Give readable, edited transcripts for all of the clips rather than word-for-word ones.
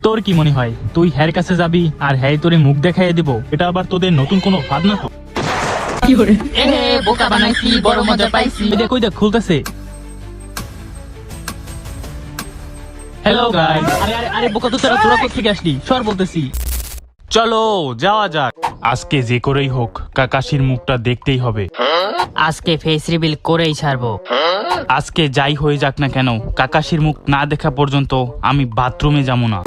তোর কি মনে হয় তুই হ্যার কাছে যাবি আর হ্যাঁ তোরে মুখ দেখাইয়া দিব? এটা আবার তোদের নতুন কোনো ফাঁদ না তো? বোকা বানাইছি, বড় মজা পাইছি। এই দেখ ওই দেখ খুলতেছে। Hello guys. আরে আরে আরে বোকা তো তোরা কোথা থেকে আসলি? সর বলতেছি। চলো যাওয়া যাক। আজকে যে করেই হোক কাকাশির মুখটা দেখতেই হবে। আজকে ফেস রিভিল করেই ছাড়বো। আজকে যাই হয়ে যাক না কেন কাকাশির মুখ না দেখা পর্যন্ত আমি বাথরুমে যাবো না।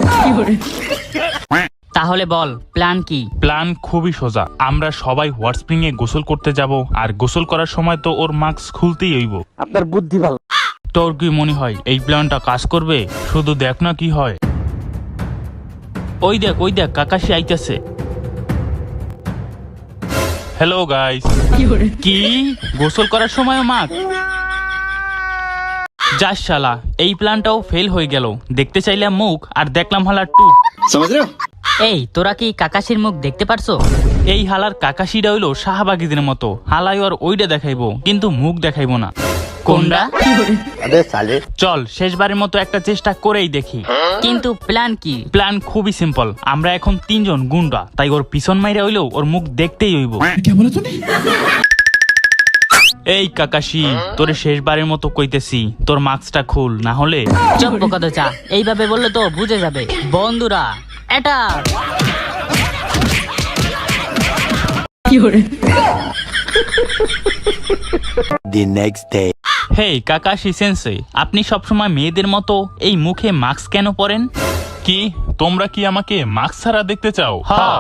তাহলে বল প্ল্যান কি? প্ল্যান খুবই সোজা। আমরা সবাই হট স্প্রিং এ গোসল করতে যাব, আর গোসল করার সময় তো ওর মাস্ক খুলতেই হইব। আপনার বুদ্ধি ভালো। তোর কি মনে হয় এই প্ল্যানটা কাজ করবে? শুধু দেখ না কি হয়। ওই দেখ কাকাশি আইতেছে। Hello guys. কি গোসল করার সময় মাস্ক? যাস শালা, এই প্ল্যানটাও ফেল হয়ে গেল। দেখতে চাইলাম মুখ আর দেখলাম হালার টুক। এই তোরা কি কাকাশির মুখ দেখতে পারছো? এই হালার কাকাশিটা হইলো শাহবাগীদের মতো। হালাই আর ওইটা দেখাইবো কিন্তু মুখ দেখাইবো না। কোনটা? চল শেষবারের মতো একটা চেষ্টা করেই দেখি। কিন্তু প্ল্যান কি? প্ল্যান খুবই সিম্পল। আমরা এখন তিনজন গুন্ডা, তাই ওর পিছন মাইরা হইলেও ওর মুখ দেখতেই হইব। এই কাকাশি, তোরে শেষবারের মতো কইতেছি, তোর মাস্কটা খুল, না হলে। চুপ বোকা দোচা, এইভাবে বললে তো বুঝে যাবে। বন্ধুরা এটা The next day. Hey Kakashi sensei, আপনি সবসময় মেয়েদের মতো এই মুখে মাস্ক কেন পরেন? কি তোমরা কি আমাকে মাস্ক ছাড়া দেখতে চাও? হ্যাঁ।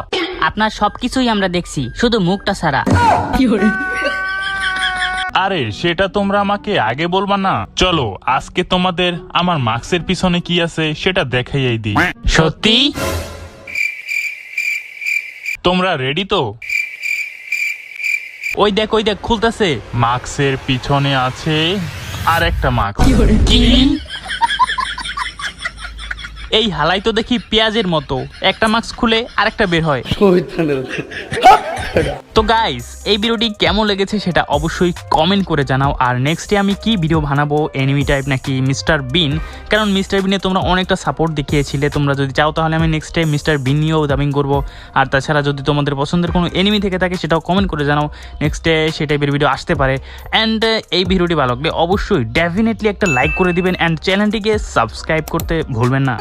আপনার সবকিছুই আমরা দেখছি, শুধু মুখটা ছাড়া। আরে সেটা তোমরা আমাকে আগে বলবা না? চলো আজকে তোমাদের আমার মাস্কের পিছনে কি আছে সেটা দেখাইয়াই দিই। সত্যি? তোমরা রেডি তো? ওই দেখ খুলতেছে। মাস্কের পিছনে আছে আর একটা মাস্ক। কি? এই হালাই তো দেখি পেঁয়াজের মতো, একটা মাস্ক খুলে আরেকটা বের হয়। তো গাইস, এই ভিডিওটি কেমন লেগেছে সেটা অবশ্যই কমেন্ট করে জানাও। আর নেক্সটে আমি কি ভিডিও বানাবো, এনিমি টাইপ নাকি মিস্টার বিন? কারণ মিস্টার বিনে তোমরা অনেকটা সাপোর্ট দেখিয়েছিলে। তোমরা যদি চাও তাহলে আমি নেক্সটে মিস্টার বিন নিয়েও ডাবিং করবো। আর তাছাড়া যদি তোমাদের পছন্দের কোনো এনিমি থেকে থাকে সেটাও কমেন্ট করে জানাও, নেক্সটে সেই টাইপের ভিডিও আসতে পারে। অ্যান্ড এই ভিডিওটি ভালো লাগলে অবশ্যই ডেফিনেটলি একটা লাইক করে দিবেন অ্যান্ড চ্যানেলটিকে সাবস্ক্রাইব করতে ভুলবেন না।